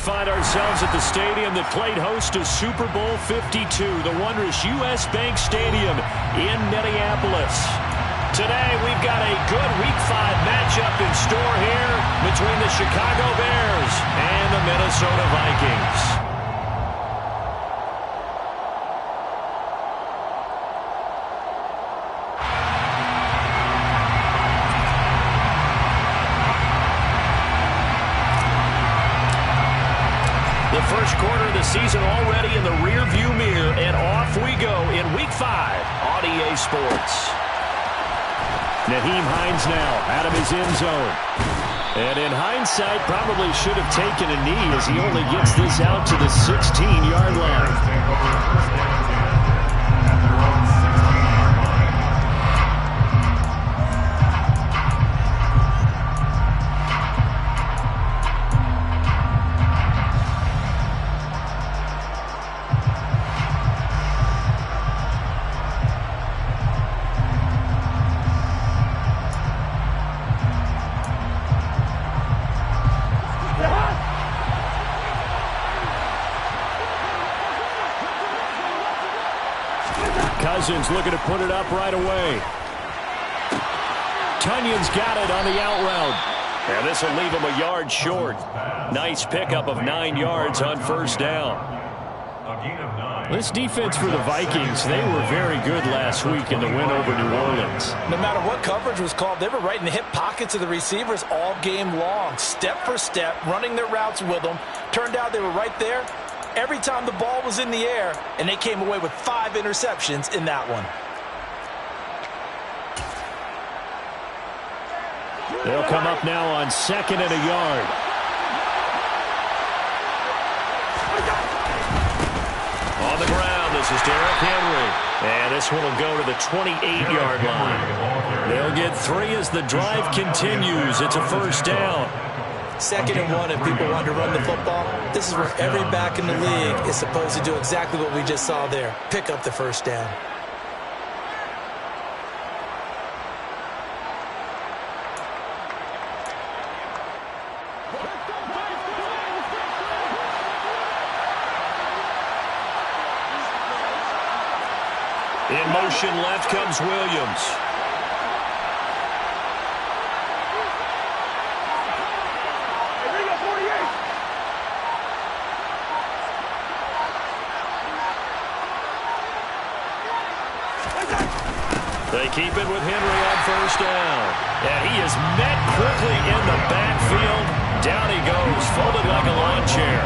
find ourselves at the stadium that played host to Super Bowl 52, the wondrous U.S. Bank Stadium in Minneapolis. Today, we've got a good Week 5 matchup in store here between the Chicago Bears and the Minnesota Vikings. First quarter of the season already in the rear-view mirror, and off we go in Week 5 on EA Sports. Nyheim Hines now out of his end zone. And in hindsight, probably should have taken a knee as he only gets this out to the 16-yard line. Cousins looking to put it up right away. Tunyon's got it on the out route. And this will leave him a yard short. Nice pickup of 9 yards on first down. This defense for the Vikings, they were very good last week in the win over New Orleans. No matter what coverage was called, they were right in the hip pockets of the receivers all game long. Step for step, running their routes with them. Turned out they were right there every time the ball was in the air, and they came away with 5 interceptions in that one. They'll come up now on 2nd and a yard. On the ground, this is Derrick Henry. And this one will go to the 28-yard line. They'll get 3 as the drive continues. It's a first down. 2nd and 1, if people want to run the football, this is where every back in the league is supposed to do exactly what we just saw there. Pick up the first down. In motion left comes Williams. They keep it with Henry on first down. And he is met quickly in the backfield. Down he goes, folded like a lawn chair.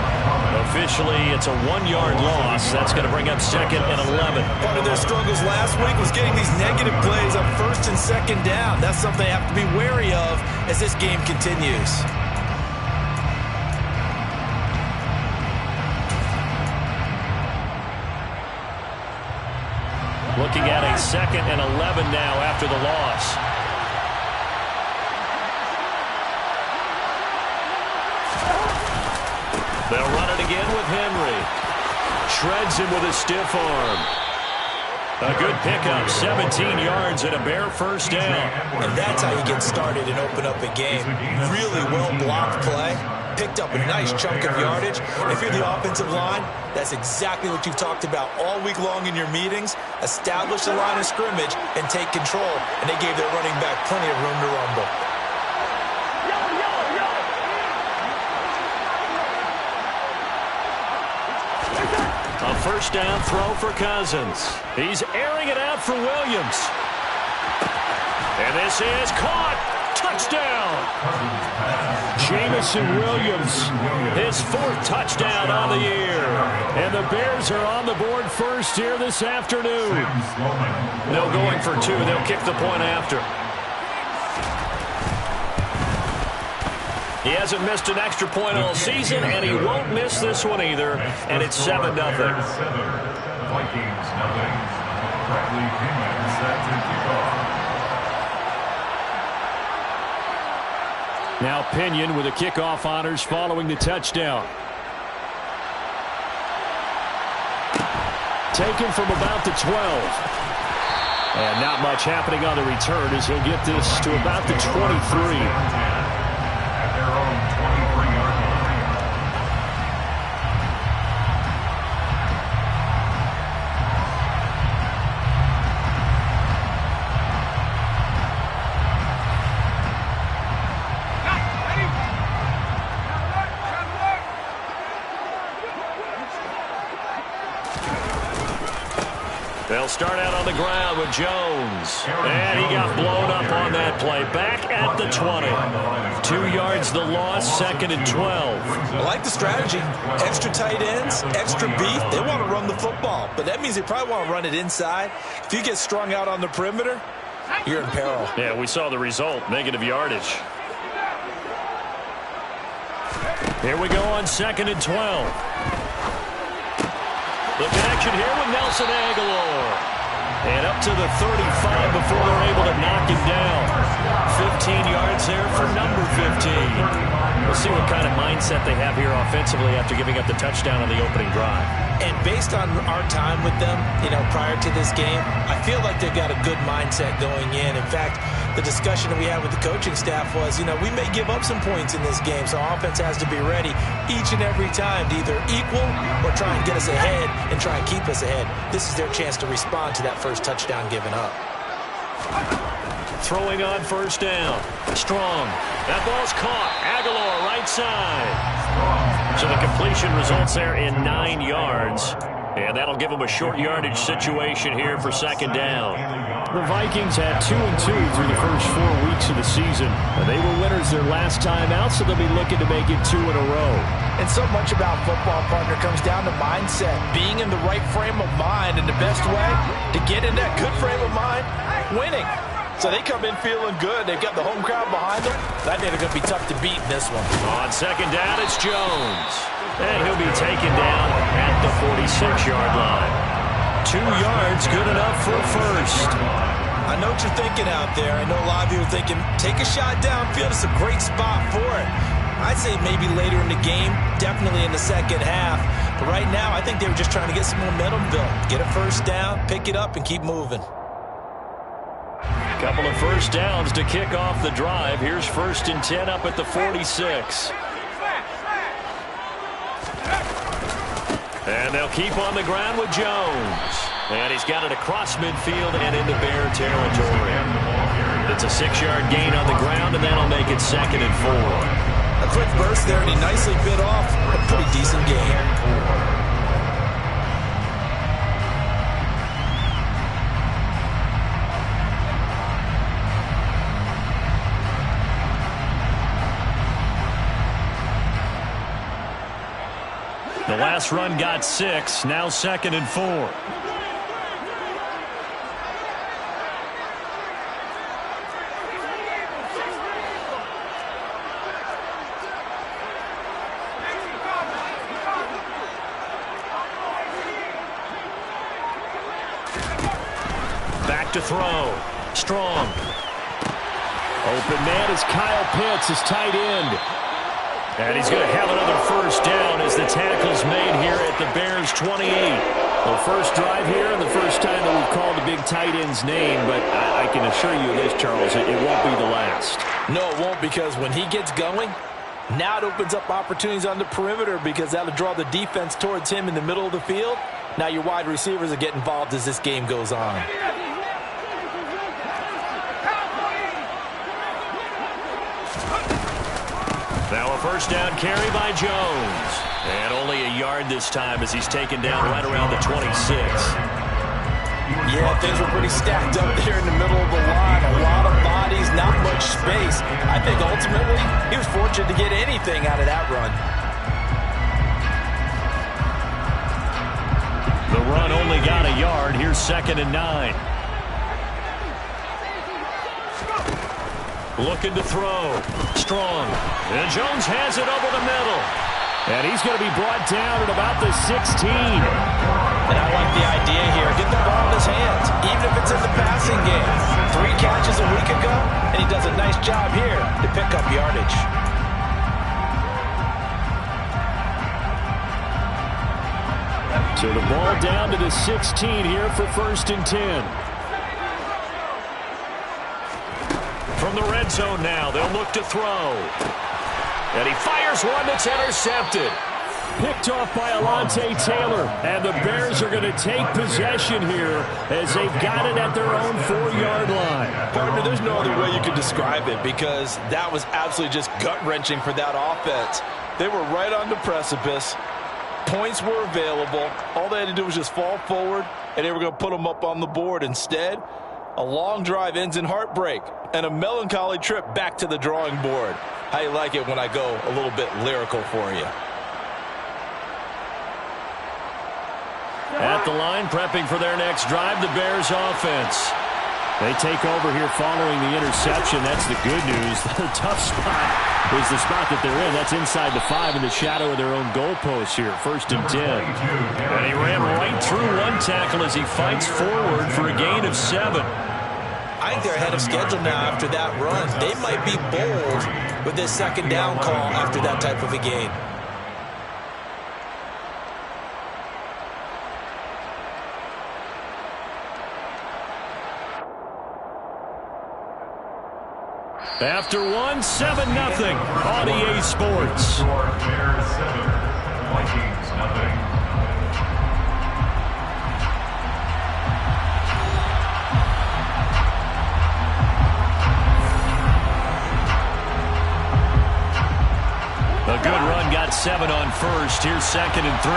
Officially, it's a 1-yard loss. That's going to bring up 2nd and 11. Part of their struggles last week was getting these negative plays on 1st and 2nd down. That's something they have to be wary of as this game continues. Looking at a 2nd and 11 now after the loss. They'll run it again with Henry. Shreds him with a stiff arm. A good pickup, 17 yards and a bare first down. And that's how you get started and open up a game. Really well-blocked play. Picked up a nice chunk of yardage. If you're the offensive line, that's exactly what you've talked about all week long in your meetings. Establish the line of scrimmage and take control. And they gave their running back plenty of room to rumble. A first down throw for Cousins. He's airing it out for Williams. And this is caught. Touchdown. Jamison Williams, his 4th touchdown on the year. And the Bears are on the board first here this afternoon. No going for 2. They'll kick the point after. He hasn't missed an extra point all season, and he won't miss this one either. And it's 7-0. Vikings nothing. Bradley Pinion set to kick off. Now Pinion with the kickoff honors following the touchdown. Taken from about the 12. And not much happening on the return as he'll get this to about the 23. They'll start out on the ground with Jones. And he got blown up on that play. Back at the 20. 2 yards the loss, 2nd and 12. I like the strategy. Extra tight ends, extra beef. They want to run the football, but that means they probably want to run it inside. If you get strung out on the perimeter, you're in peril. Yeah, we saw the result, negative yardage. Here we go on 2nd and 12. The connection here with Nelson Aguilar. And up to the 35 before they're able to knock him down. 15 yards there for number 15. We'll see what kind of mindset they have here offensively after giving up the touchdown on the opening drive. And based on our time with them, prior to this game, I feel like they've got a good mindset going in. In fact, the discussion that we had with the coaching staff was, we may give up some points in this game, so our offense has to be ready each and every time to either equal or try and get us ahead and try and keep us ahead. This is their chance to respond to that first touchdown given up. Throwing on first down. Strong. That ball's caught. Aguilar right side. So the completion results there in 9 yards. And that'll give them a short yardage situation here for 2nd down. The Vikings had 2-2 through the first 4 weeks of the season. They were winners their last time out, so they'll be looking to make it 2 in a row. And so much about football, partner, comes down to mindset. Being in the right frame of mind, and the best way to get in that good frame of mind, winning. So they come in feeling good. They've got the home crowd behind them. I think they're going to be tough to beat in this one. On 2nd down, it's Jones. And he'll be taken down at the 46-yard line. 2 yards, good enough for first. I know what you're thinking out there. I know a lot of you are thinking, take a shot downfield. It's a great spot for it. I'd say maybe later in the game, definitely in the second half. But right now, I think they were just trying to get some momentum built. Get a first down, pick it up, and keep moving. Couple of first downs to kick off the drive. Here's 1st and 10 up at the 46. And they'll keep on the ground with Jones. And he's got it across midfield and into Bear territory. It's a 6-yard gain on the ground, and that'll make it 2nd and 4. A quick burst there, and he nicely bit off a pretty decent gain. The last run got 6, now 2nd and 4. Back to throw. Strong. Open man is Kyle Pitts, his tight end. And he's going to have another first down as the tackle's made here at the Bears' 28. Well, first drive here and the first time that we've called the big tight end's name, but I can assure you this, Charles, it won't be the last. No, it won't, because when he gets going, now it opens up opportunities on the perimeter because that'll draw the defense towards him in the middle of the field. Now your wide receivers are getting involved as this game goes on. Now a first down carry by Jones. And only a yard this time as he's taken down right around the 26. Yeah, things were pretty stacked up there in the middle of the line. A lot of bodies, not much space. I think ultimately he was fortunate to get anything out of that run. The run only got a yard. Here's 2nd and 9. Looking to throw. Strong. And Jones has it over the middle. And he's going to be brought down at about the 16. And I like the idea here. Get the ball in his hands, even if it's in the passing game. 3 catches a week ago, and he does a nice job here to pick up yardage. So the ball down to the 16 here for 1st and 10. From the red zone now, they'll look to throw. And he fires one that's intercepted. Picked off by Alontae Taylor. And the Bears are going to take possession here as they've got it at their own 4-yard line. Partner, there's no other way you could describe it because that was absolutely just gut-wrenching for that offense. They were right on the precipice. Points were available. All they had to do was just fall forward, and they were going to put them up on the board. Instead, a long drive ends in heartbreak and a melancholy trip back to the drawing board. How you like it when I go a little bit lyrical for you? At the line, prepping for their next drive, the Bears offense. They take over here following the interception. That's the good news. The tough spot is the spot that they're in. That's inside the 5 in the shadow of their own goalpost here. 1st and 10. And he ran right through one tackle as he fights forward for a gain of 7. I think they're ahead of schedule now after that run. They might be bold with this 2nd down call after that type of a gain. After 1, 7-0 on EA Sports. Bears 7, Vikings nothing. A good run got 7 on 1st. Here's 2nd and 3.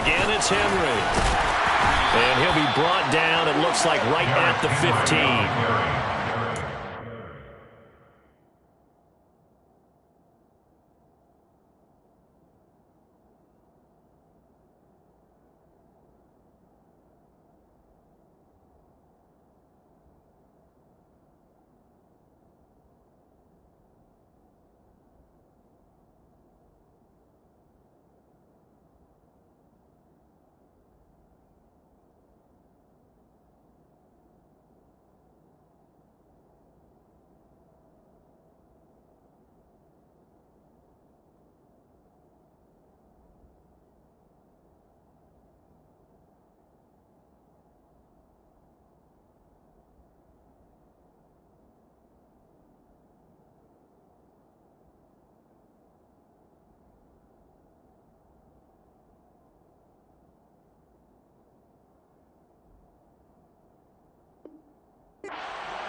Again, it's Henry. And he'll be brought down, it looks like, right at the 15.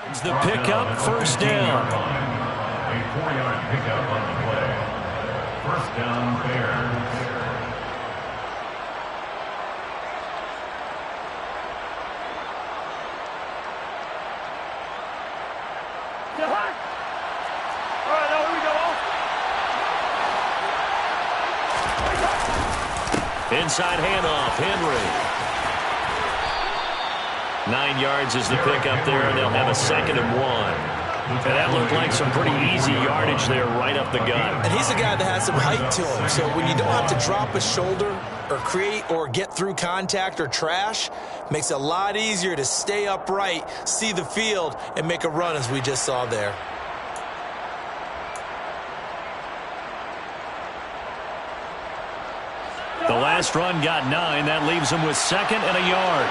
It's the pickup, 1st down. A 4-yard pickup on the play. 1st down, Bears. Inside handoff, Henry. 9 yards is the pickup there, and they'll have a 2nd and 1. And that looked like some pretty easy yardage there right up the gut. And he's a guy that has some height to him, so when you don't have to drop a shoulder or create or get through contact or trash, makes it a lot easier to stay upright, see the field, and make a run as we just saw there. The last run got 9. That leaves him with 2nd and a yard.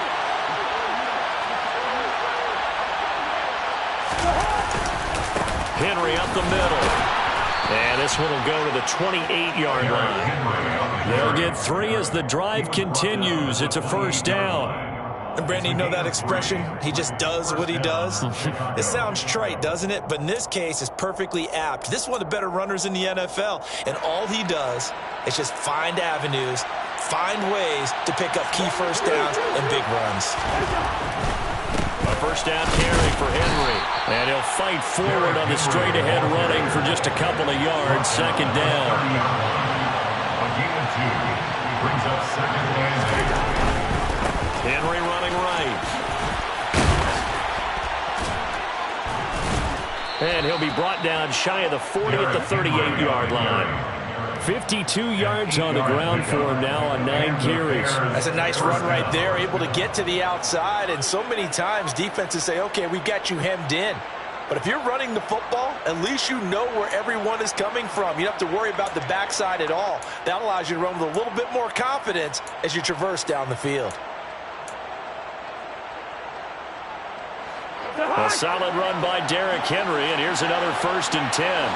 Henry up the middle. And this one will go to the 28-yard line. They'll get 3 as the drive continues. It's a 1st down. And Brandon, you know that expression? He just does what he does? It sounds trite, doesn't it? But in this case, it's perfectly apt. This is one of the better runners in the NFL. And all he does is just find avenues, find ways to pick up key 1st downs and big runs. A 1st down carry for Henry. And he'll fight forward on the straight-ahead running for just a couple of yards. 2nd down. A gain of 2. Brings up 2nd and 8. Henry running right. And he'll be brought down shy of the 40 at the 38-yard line. 52 yards on the ground for him now on 9 carries. That's a nice run right there, able to get to the outside. And so many times defenses say, okay, we got you hemmed in. But if you're running the football, at least you know where everyone is coming from. You don't have to worry about the backside at all. That allows you to run with a little bit more confidence as you traverse down the field. A solid run by Derrick Henry, and here's another 1st and 10.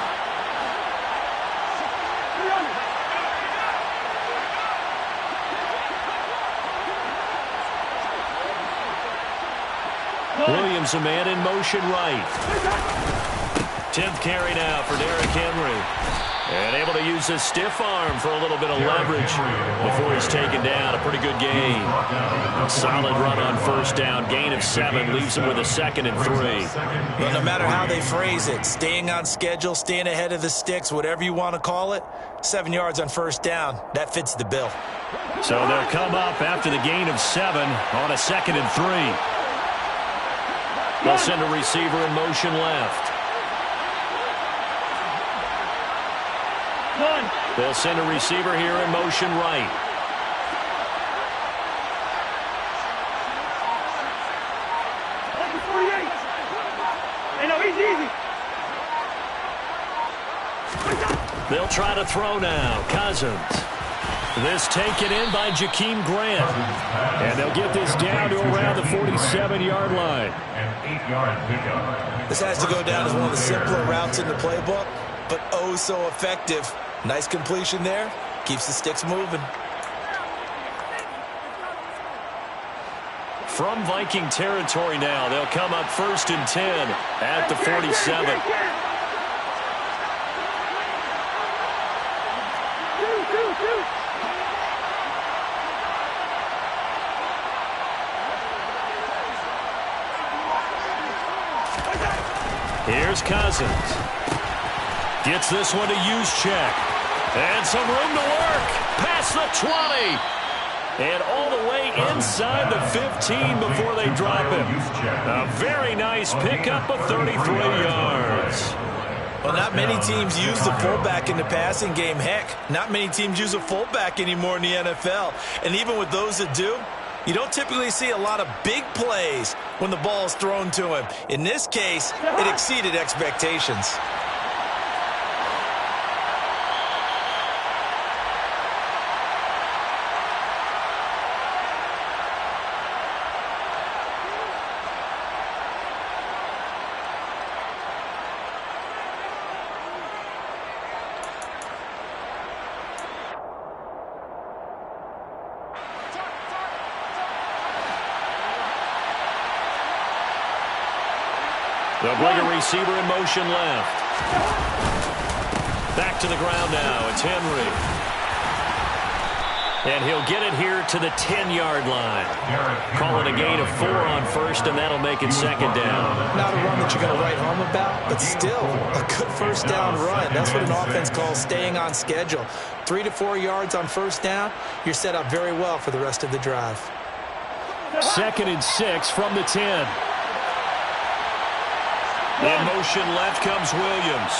Williams, a man in motion right. 10th carry now for Derrick Henry. And able to use his stiff arm for a little bit of leverage before he's taken down. A pretty good gain. Solid run on first down. Gain of 7 leaves him with a 2nd and 3. Well, no matter how they phrase it, staying on schedule, staying ahead of the sticks, whatever you want to call it, 7 yards on first down. That fits the bill. So they'll come up after the gain of 7 on a 2nd and 3. They'll send a receiver in motion left. They'll send a receiver here in motion right. They'll try to throw now. Cousins. This taken in by Jakeem Grant. And they'll get this down to around the 47-yard line. An 8-yard pickup. This has to go down as one of the simpler routes in the playbook, but oh so effective. Nice completion there. Keeps the sticks moving. From Viking territory now, they'll come up 1st and 10 at the 47. Here's Cousins. Gets this one to Juszczyk. And some room to work. Past the 20. And all the way inside the 15 before they drop him. A very nice pickup of 33 yards. Well, not many teams use the fullback in the passing game. Heck, not many teams use a fullback anymore in the NFL. And even with those that do, you don't typically see a lot of big plays when the ball is thrown to him. In this case, it exceeded expectations. They'll bring a receiver in motion left. Back to the ground now. It's Henry. And he'll get it here to the 10-yard line. Call it a gain of 4 on first, and that'll make it 2nd down. Not a run that you're going to write home about, but still a good first down run. That's what an offense calls staying on schedule. 3 to 4 yards on first down, you're set up very well for the rest of the drive. 2nd and 6 from the 10. In motion left comes Williams.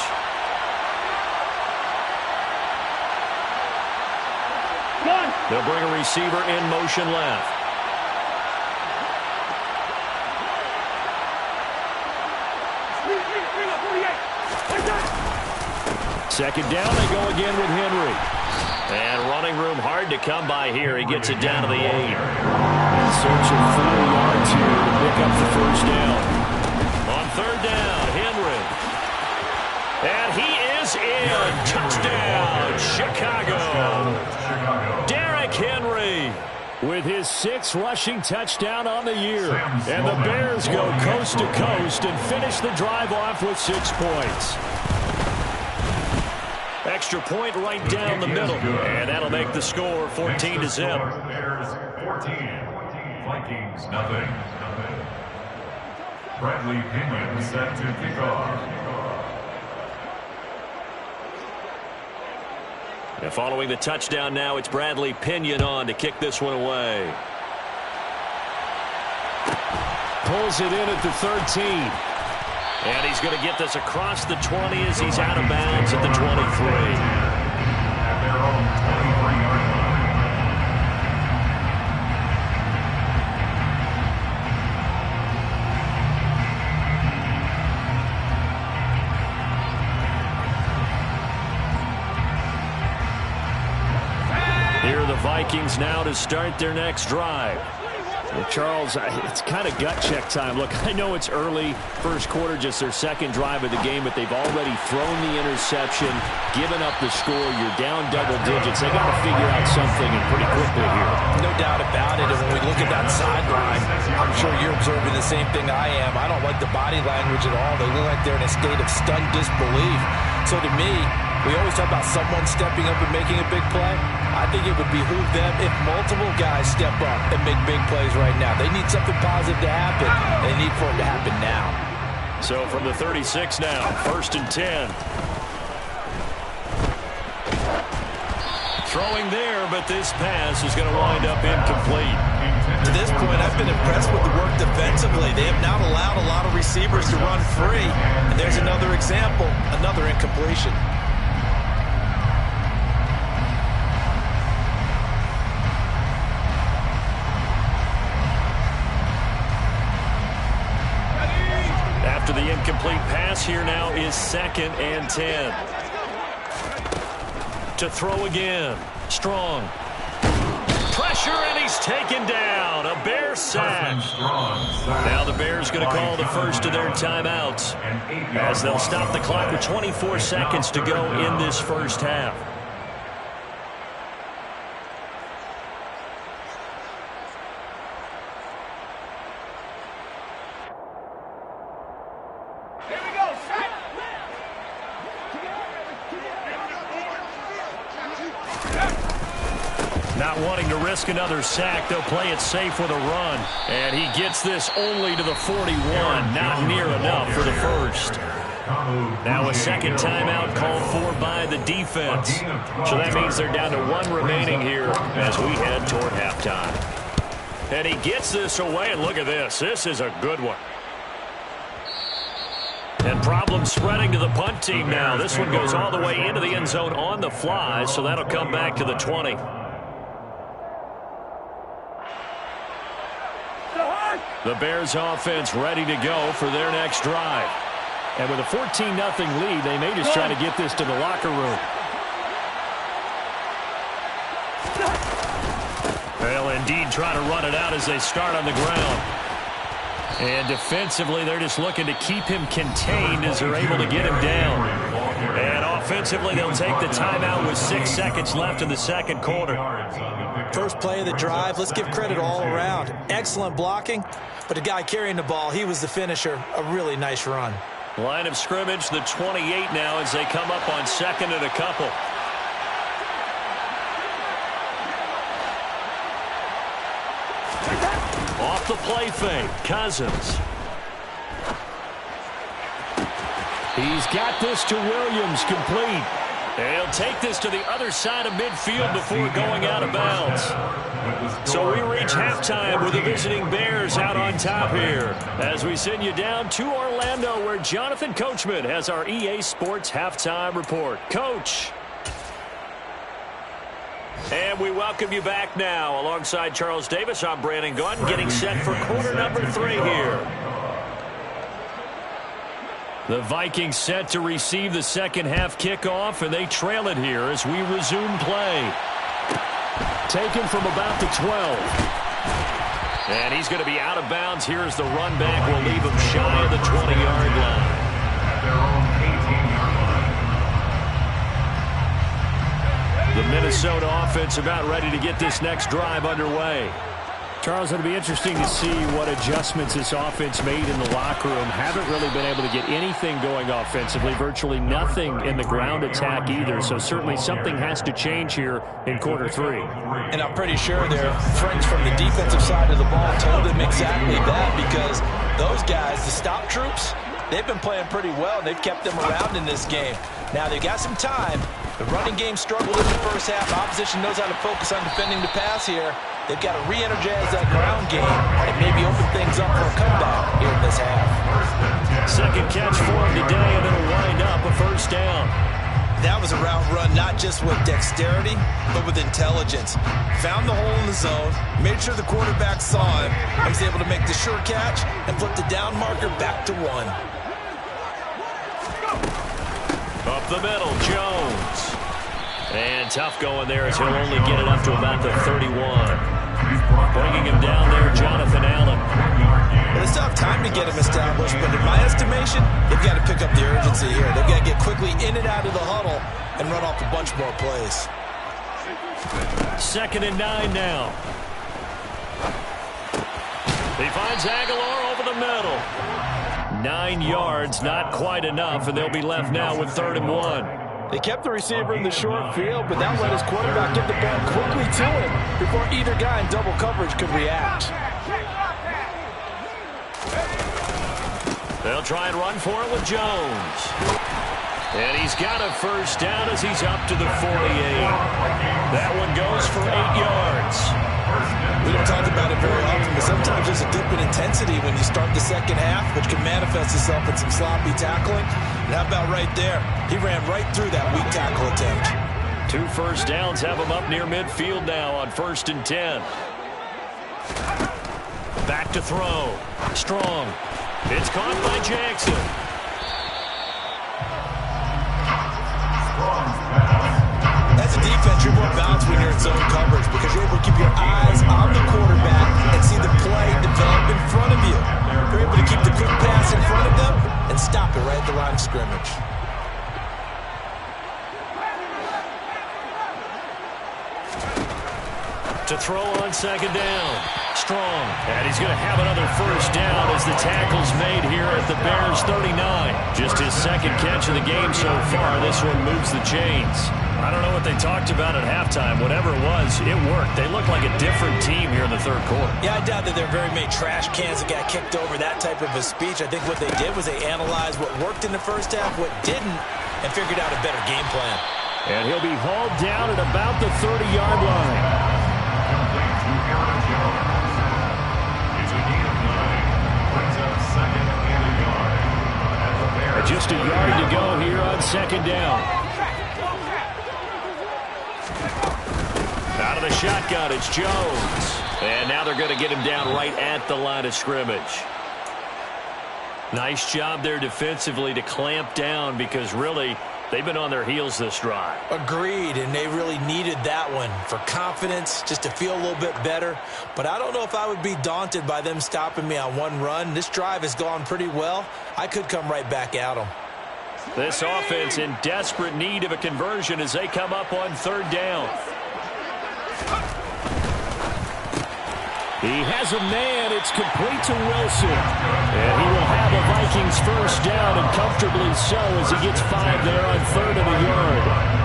They'll bring a receiver in motion left. Second down, they go again with Henry. And running room hard to come by here. He gets it down to the 8. In search of 4 yards here to pick up the first down. On 3rd down, Henry. And he is in. Touchdown, Chicago. Derrick Henry with his 6th rushing touchdown on the year. And the Bears go coast to coast and finish the drive off with 6 points. Extra point right down the middle. And that'll make the score 14-0. Bears 14. Vikings nothing. Bradley Pinion set to kick off. And following the touchdown now, it's Bradley Pinion on to kick this one away. Pulls it in at the 13. And he's going to get this across the 20 as he's out of bounds at the 23. At their own 23-yard line. Here are the Vikings now to start their next drive. Well, Charles, it's kind of gut check time. Look, I know it's early, first quarter, just their second drive of the game, but they've already thrown the interception, given up the score. You're down double digits. They got to figure out something, and pretty quickly here. No doubt about it. And when we look at that sideline, I'm sure you're observing the same thing I am. I don't like the body language at all. They look like they're in a state of stunned disbelief. So to me, we always talk about someone stepping up and making a big play. I think it would behoove them if multiple guys step up and make big plays right now. They need something positive to happen. They need for it to happen now. So from the 36 now, 1st and 10. Throwing there, but this pass is going to wind up incomplete. To this point, I've been impressed with the work defensively. They have not allowed a lot of receivers to run free. And there's another example, another incompletion. After the incomplete pass, here now is 2nd and 10. To throw again. Strong. Pressure, and he's taken down. A Bear sack. Now the Bears going to call the first of their timeouts as they'll stop the clock with 24 seconds to go in this first half. Not wanting to risk another sack, they'll play it safe with a run. And he gets this only to the 41. Not near enough for the first. Now a second timeout called for by the defense. So that means they're down to 1 remaining here as we head toward halftime. And he gets this away, and look at this. This is a good one. And problems spreading to the punt team now. This one goes all the way into the end zone on the fly, so that'll come back to the 20. The Bears offense ready to go for their next drive. And with a 14-0 lead, they may just try to get this to the locker room. They'll indeed try to run it out as they start on the ground. And defensively, they're just looking to keep him contained as they're able to get him down. And offensively, they'll take the timeout with 6 seconds left in the second quarter. First play of the drive, let's give credit all around. Excellent blocking, but the guy carrying the ball, he was the finisher. A really nice run. Line of scrimmage, the 28 now as they come up on 2nd and a couple. Off the play fake, Cousins. He's got this to Williams, complete. And he'll take this to the other side of midfield before going out of bounds. So we reach halftime with the visiting Bears out on top here as we send you down to Orlando where Jonathan Coachman has our EA Sports halftime report. Coach. And we welcome you back now. Alongside Charles Davis, I'm Brandon Gunn, getting set for quarter number 3 here. The Vikings set to receive the second half kickoff, and they trail it here as we resume play. Taken from about the 12. And he's going to be out of bounds. Here's the run back. We'll leave him shy of the 20-yard line. At their own 18-yard line. The Minnesota offense about ready to get this next drive underway. Charles, it'll be interesting to see what adjustments this offense made in the locker room. Haven't really been able to get anything going offensively. Virtually nothing in the ground attack either. So certainly something has to change here in quarter 3. And I'm pretty sure their friends from the defensive side of the ball told them exactly that, because those guys, the stop troops, they've been playing pretty well. They've kept them around in this game. Now they've got some time. The running game struggled in the first half. Opposition knows how to focus on defending the pass here. They've got to re-energize that ground game and maybe open things up for a comeback here in this half. Second catch for him today, and it'll wind up a first down. That was a route run not just with dexterity, but with intelligence. Found the hole in the zone, made sure the quarterback saw him, and was able to make the sure catch and flip the down marker back to 1. Up the middle, Jones. And tough going there as he'll only get it up to about the 31. Bringing him down there, Jonathan Allen. Well, it's tough time to get him established, but in my estimation, they've got to pick up the urgency here. They've got to get quickly in and out of the huddle and run off a bunch more plays. 2nd and 9 now. He finds Aguilar over the middle. 9 yards, not quite enough, and they'll be left now with 3rd and 1. They kept the receiver in the short field, but that let his quarterback get the ball quickly to him before either guy in double coverage could react. They'll try and run for it with Jones. And he's got a 1st down as he's up to the 48. That one goes for 8 yards. We don't talk about it very often, but sometimes there's a dip in intensity when you start the second half, which can manifest itself in some sloppy tackling. And how about right there? He ran right through that weak tackle attempt. 2 1st downs have him up near midfield now on 1st and 10. Back to throw. Strong. It's caught by Jackson. As a defense, you're more balanced when you're in zone coverage because you're able to keep your eyes on the quarterback and see the play develop in front of you. You're able to keep the quick pass in front of them and stop it right at the line of scrimmage. To throw on 2nd down. Strong. And he's going to have another 1st down as the tackle's made here at the Bears 39. Just his 2nd catch of the game so far. This one moves the chains. I don't know what they talked about at halftime. Whatever it was, it worked. They look like a different team here in the 3rd quarter. Yeah, I doubt that there are very many trash cans that got kicked over that type of a speech. I think what they did was they analyzed what worked in the 1st half, what didn't, and figured out a better game plan. And he'll be hauled down at about the 30-yard line. Just a yard to go here on 2nd down. Out of the shotgun, it's Jones. And now they're going to get him down right at the line of scrimmage. Nice job there defensively to clamp down because really they've been on their heels this drive. Agreed, and they really needed that one for confidence, just to feel a little bit better. But I don't know if I would be daunted by them stopping me on one run. This drive has gone pretty well. I could come right back at them. This offense in desperate need of a conversion as they come up on 3rd down. He has a man. It's complete to Wilson. And he will have a Vikings 1st down, and comfortably so as he gets 5 there on 3rd and a yard.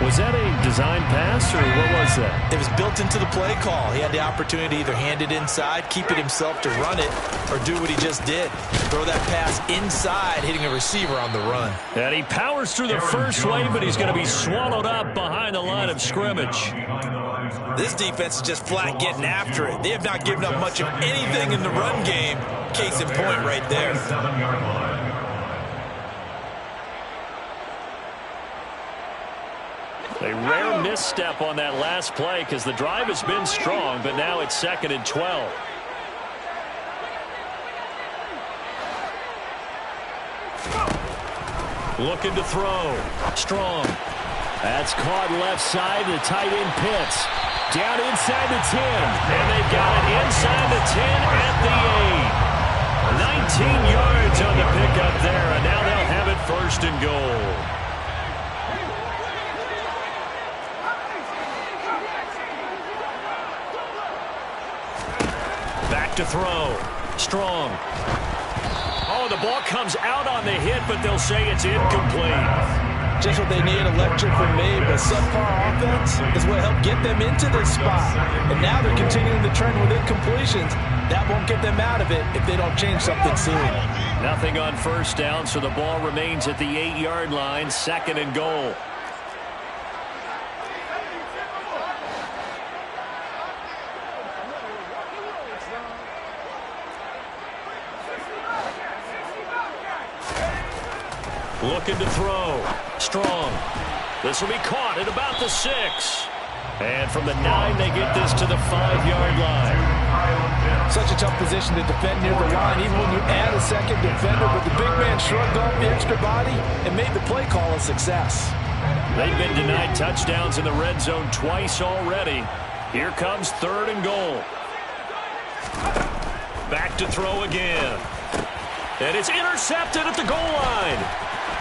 Was that a design pass, or what was that? It was built into the play call. He had the opportunity to either hand it inside, keep it himself to run it, or do what he just did. Throw that pass inside, hitting a receiver on the run. And he powers through the first wave, but he's going to be swallowed up behind the line of scrimmage. This defense is just flat getting after it. They have not given up much of anything in the run game. Case in point right there. A rare misstep on that last play because the drive has been strong, but now it's 2nd and 12. Looking to throw. Strong. That's caught left side. The tight end Pitts. Down inside the 10. And they've got it inside the 10 at the 8. 19 yards on the pickup there, and now they'll have it 1st and goal. Back to throw. Strong. Oh, the ball comes out on the hit, but they'll say it's incomplete. Just what they need, electric from me, but subpar offense is what helped get them into this spot. And now they're continuing the trend with incompletions. That won't get them out of it if they don't change something soon. Nothing on 1st down, so the ball remains at the 8-yard line, 2nd and goal. Looking to throw. Strong. This will be caught at about the 6. And from the 9, they get this to the 5-yard line. Such a tough position to defend near the line, even when you add a second defender, but the big man shrugged off the extra body and made the play call a success. They've been denied touchdowns in the red zone twice already. Here comes 3rd and goal. Back to throw again. And it's intercepted at the goal line.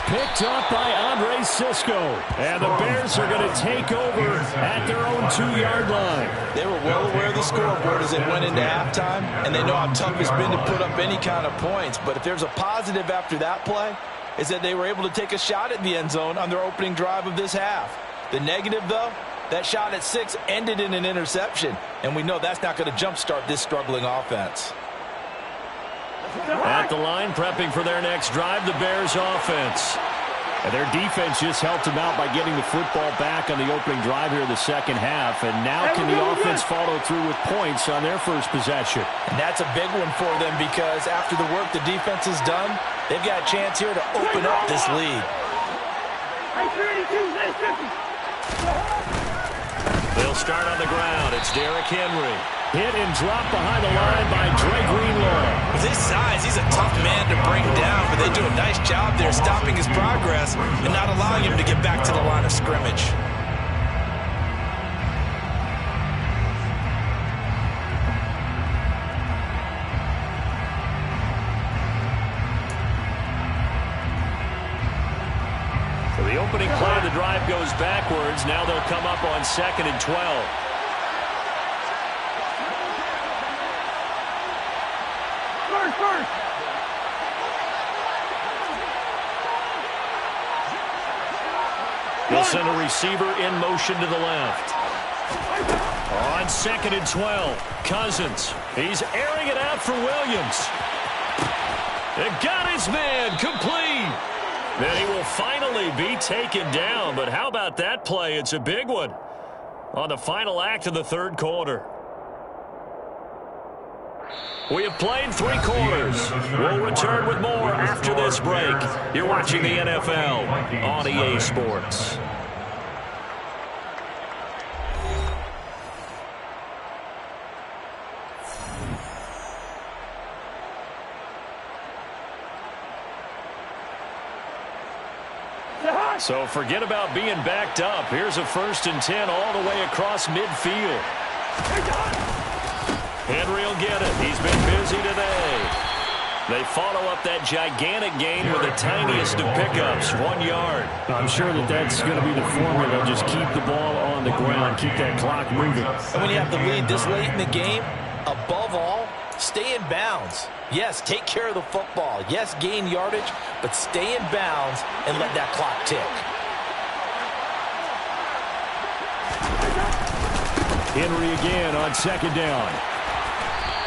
Picked up by Andre Cisco. And the Bears are going to take over at their own 2-yard line. They were well aware of the scoreboard as they went into halftime, and they know how tough it's been to put up any kind of points. But if there's a positive after that play, is that they were able to take a shot at the end zone on their opening drive of this half. The negative, though, that shot at 6 ended in an interception, and we know that's not going to jumpstart this struggling offense. At the line, prepping for their next drive, the Bears offense. And their defense just helped them out by getting the football back on the opening drive here in the second half. And now can the offense follow through with points on their first possession? And that's a big one for them because after the work the defense has done, they've got a chance here to open up this lead. They'll start on the ground. It's Derrick Henry. Hit and dropped behind the line by Dre Greenlaw. With his size, he's a tough man to bring down, but they do a nice job there stopping his progress and not allowing him to get back to the line of scrimmage. So the opening play of the drive goes backwards. Now they'll come up on 2nd and 12. They'll send a receiver in motion to the left. On 2nd and 12, Cousins. He's airing it out for Williams. It got his man complete. Then he will finally be taken down. But how about that play? It's a big one on the final act of the 3rd quarter. We have played 3 quarters. We'll return with more after this break. You're watching the NFL on EA Sports. So forget about being backed up. Here's a 1st and 10 all the way across midfield. Henry will get it. He's been busy today. They follow up that gigantic gain with the tiniest of pickups, 1 yard. I'm sure that's going to be the formula. Just keep the ball on the ground. Keep that clock moving. And when you have the lead this late in the game, above all, stay in bounds. Yes, take care of the football. Yes, gain yardage, but stay in bounds and let that clock tick. Henry again on 2nd down.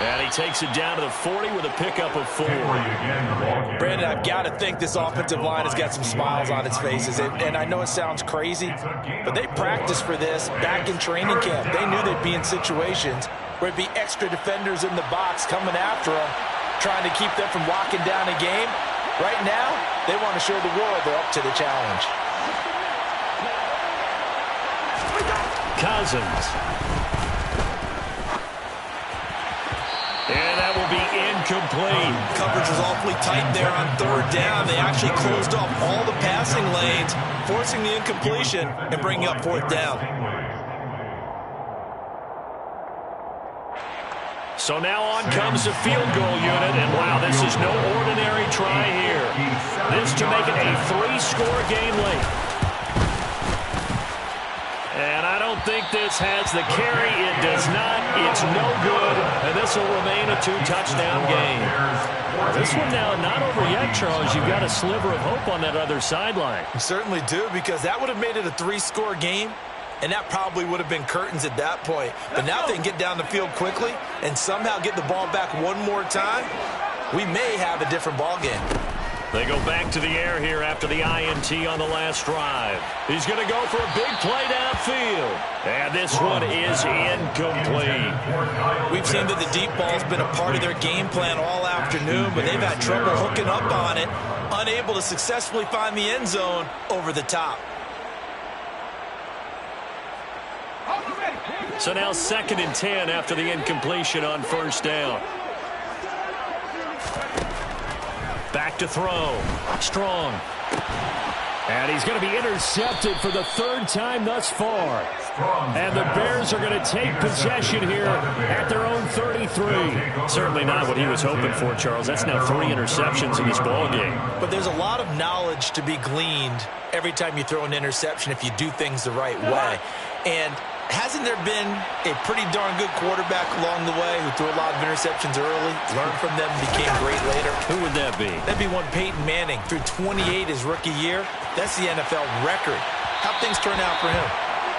And he takes it down to the 40 with a pickup of 4. Brandon, I've got to think this offensive line has got some smiles on its faces. And I know it sounds crazy, but they practiced for this back in training camp. They knew they'd be in situations where it'd be extra defenders in the box coming after them, trying to keep them from locking down a game. Right now, they want to show the world they're up to the challenge. Cousins. And that will be incomplete. Coverage was awfully tight there on 3rd down. They actually closed off all the passing lanes, forcing the incompletion and bringing up 4th down. So now on comes the field goal unit, and wow, this is no ordinary try here. This to make it a 3-score game late. And I don't think this has the carry. It does not. It's no good. And this will remain a 2-touchdown game. This one now not over yet, Charles. You've got a sliver of hope on that other sideline. You certainly do, because that would have made it a 3-score game, and that probably would have been curtains at that point. But now if they can get down the field quickly and somehow get the ball back one more time, we may have a different ball game. They go back to the air here after the INT on the last drive. He's going to go for a big play downfield. And this one is incomplete. We've seen that the deep ball's been a part of their game plan all afternoon, but they've had trouble hooking up on it, unable to successfully find the end zone over the top. So now 2nd and 10 after the incompletion on 1st down. Back to throw. Strong. And he's going to be intercepted for the third time thus far. And the Bears are going to take possession here at their own 33. Certainly not what he was hoping for, Charles. That's now 3 interceptions in this ball game. But there's a lot of knowledge to be gleaned every time you throw an interception if you do things the right way. And hasn't there been a pretty darn good quarterback along the way who threw a lot of interceptions early, learned from them, became great later? Who would that be? That'd be one Peyton Manning. Threw 28 his rookie year. That's the NFL record. How'd things turn out for him?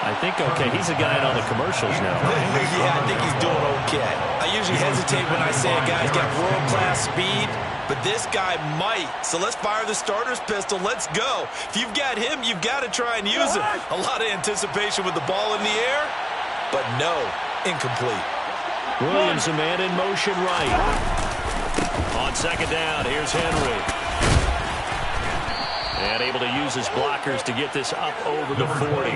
I think okay. He's a guy in all the commercials now. Yeah, I think he's doing okay. I usually hesitate when I say a guy's got world-class speed, but this guy might. So let's fire the starter's pistol. Let's go. If you've got him, you've got to try and use him. A lot of anticipation with the ball in the air, but no, incomplete. Williams, a man in motion right. On second down, here's Henry. And able to use his blockers to get this up over the 40.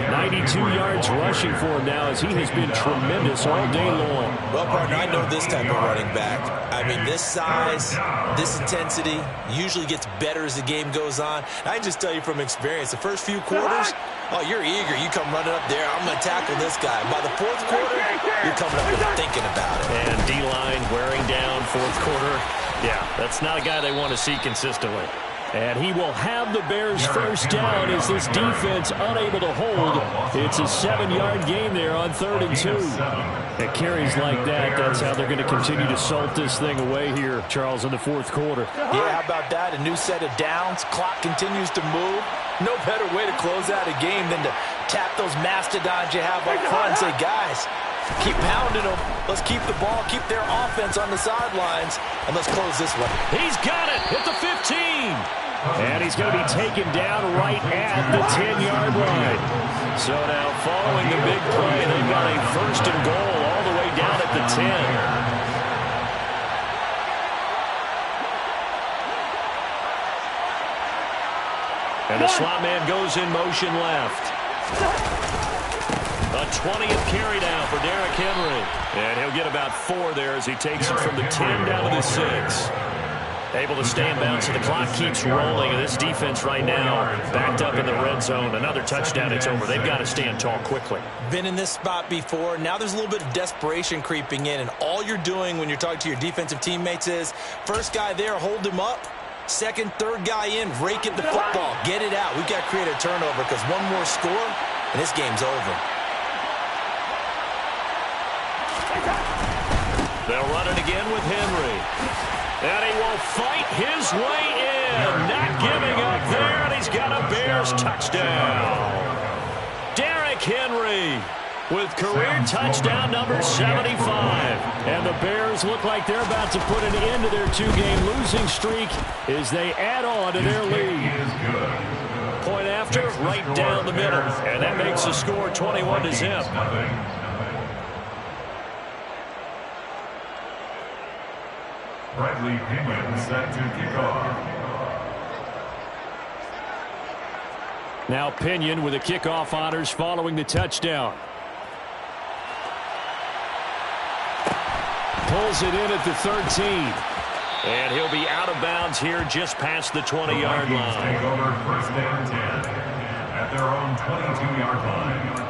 92 yards rushing for him now as he has been tremendous all day long. Well, partner, I know this type of running back. I mean, this size, this intensity usually gets better as the game goes on. I can just tell you from experience, the first few quarters, oh, you're eager. You come running up there, I'm going to tackle this guy. By the fourth quarter, you're coming up and thinking about it. And D-line wearing down fourth quarter. Yeah, that's not a guy they want to see consistently. And he will have the Bears first down as this defense unable to hold. It's a 7-yard gain there on 3rd and 2. At carries like that, that's how they're going to continue to salt this thing away here, Charles, in the fourth quarter. Yeah, how about that? A new set of downs. Clock continues to move. No better way to close out a game than to tap those mastodons you have up front and say, guys, keep pounding them. Let's keep the ball, keep their offense on the sidelines, and let's close this one. He's got it at the 15. And he's going to be taken down right at the 10-yard line. So now following the big play, they've got a 1st and goal all the way down at the 10. And the slot man goes in motion left. A 20th carry down for Derrick Henry. And he'll get about 4 there as he takes it from the 10 down to the 6. Able to stay in bounds, so the clock keeps rolling. And this defense right now backed up in the red zone. Another touchdown, it's over. They've got to stand tall quickly. Been in this spot before. Now there's a little bit of desperation creeping in. And all you're doing when you're talking to your defensive teammates is, first guy there, hold him up. Second, third guy in, rake at the football. Get it out. We've got to create a turnover because one more score, and this game's over. They'll run it again with Henry. And he will fight his way in. Not giving up there, and he's got a Bears touchdown. Derrick Henry with career touchdown number 75. And the Bears look like they're about to put an end to their 2-game losing streak as they add on to their lead. Point after, right down the middle. And that makes the score 21-0. Bradley Pinion set to kick off. Now Pinion with the kickoff honors following the touchdown. Pulls it in at the 13. And he'll be out of bounds here just past the 20-yard line. Take over 1st and 10 at their own 22-yard line.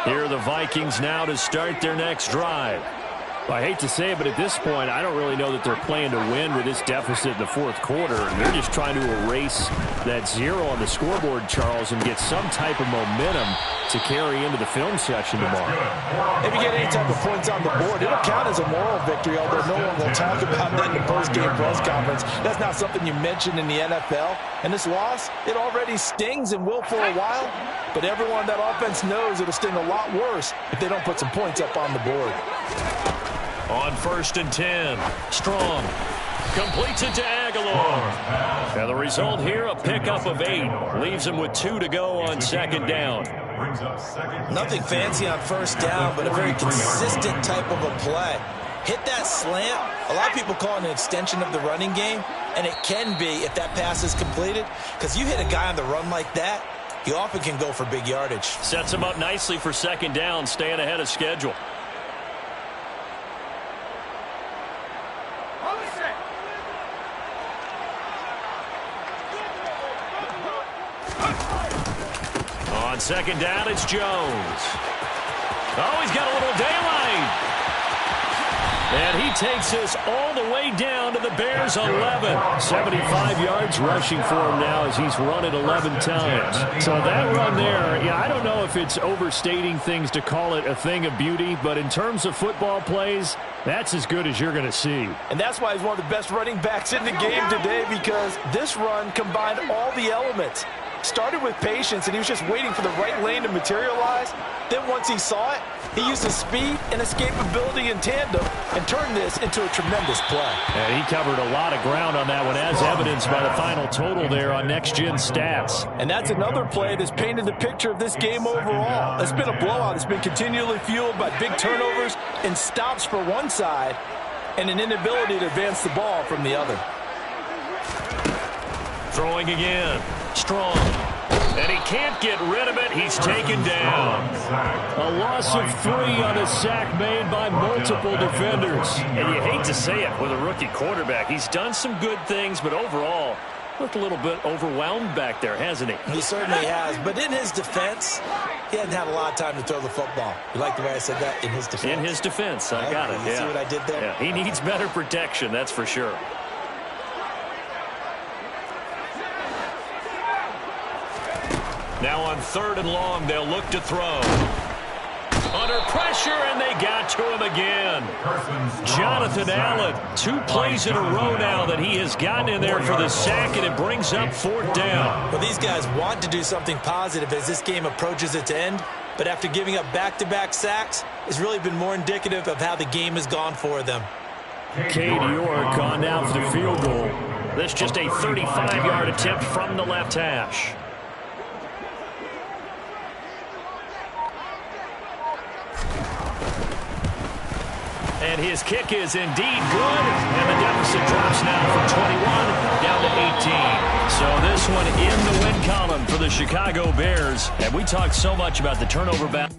Here are the Vikings now to start their next drive. I hate to say it, but at this point, I don't really know that they're playing to win with this deficit in the fourth quarter. They're just trying to erase that 0 on the scoreboard, Charles, and get some type of momentum to carry into the film session tomorrow. If you get any type of points on the board, it'll count as a moral victory, although no one will talk about that in the post-game press conference. That's not something you mention in the NFL. And this loss, it already stings and will for a while, but everyone on that offense knows it'll sting a lot worse if they don't put some points up on the board. On 1st and 10, Strong completes it to Aguilar. And the result here, a pickup of 8. Leaves him with 2 to go on 2nd down. Nothing fancy on 1st down, but a very consistent type of a play. Hit that slant. A lot of people call it an extension of the running game, and it can be if that pass is completed, because you hit a guy on the run like that, you often can go for big yardage. Sets him up nicely for 2nd down, staying ahead of schedule. On second down, it's Jones. Oh, he's got a little daylight. And he takes us all the way down to the Bears' 11. 75 yards rushing for him now as he's run it 11 times. So that run there, yeah, I don't know if it's overstating things to call it a thing of beauty, but in terms of football plays, that's as good as you're going to see. And that's why he's one of the best running backs in the game today, because this run combined all the elements. Started with patience, and he was just waiting for the right lane to materialize. Then once he saw it, he used his speed and escapability in tandem and turned this into a tremendous play. And he covered a lot of ground on that one, as evidenced by the final total there on Next Gen Stats. And that's another play that's painted the picture of this game overall. It's been a blowout. It's been continually fueled by big turnovers and stops for one side and an inability to advance the ball from the other. Throwing again. Strong. And he can't get rid of it. He's taken down. A loss of 3 on a sack made by multiple defenders. And you hate to say it with a rookie quarterback. He's done some good things, but overall, looked a little bit overwhelmed back there, hasn't he? He certainly has. But in his defense, he hasn't had a lot of time to throw the football. You like the way I said that? In his defense. In his defense. I got it. You see what I did there? Yeah, he needs better protection, that's for sure. Now on 3rd and long, they'll look to throw. Under pressure, and they got to him again. Jonathan Allen, 2 plays in a row now that he has gotten in there for the sack, and it brings up 4th down. Well, these guys want to do something positive as this game approaches its end, but after giving up back-to-back sacks, it's really been more indicative of how the game has gone for them. Cade York on down for the field goal. This just a 35-yard attempt from the left hash. And his kick is indeed good, and the deficit drops now from 21 down to 18. So this one in the win column for the Chicago Bears. And we talked so much about the turnover battle.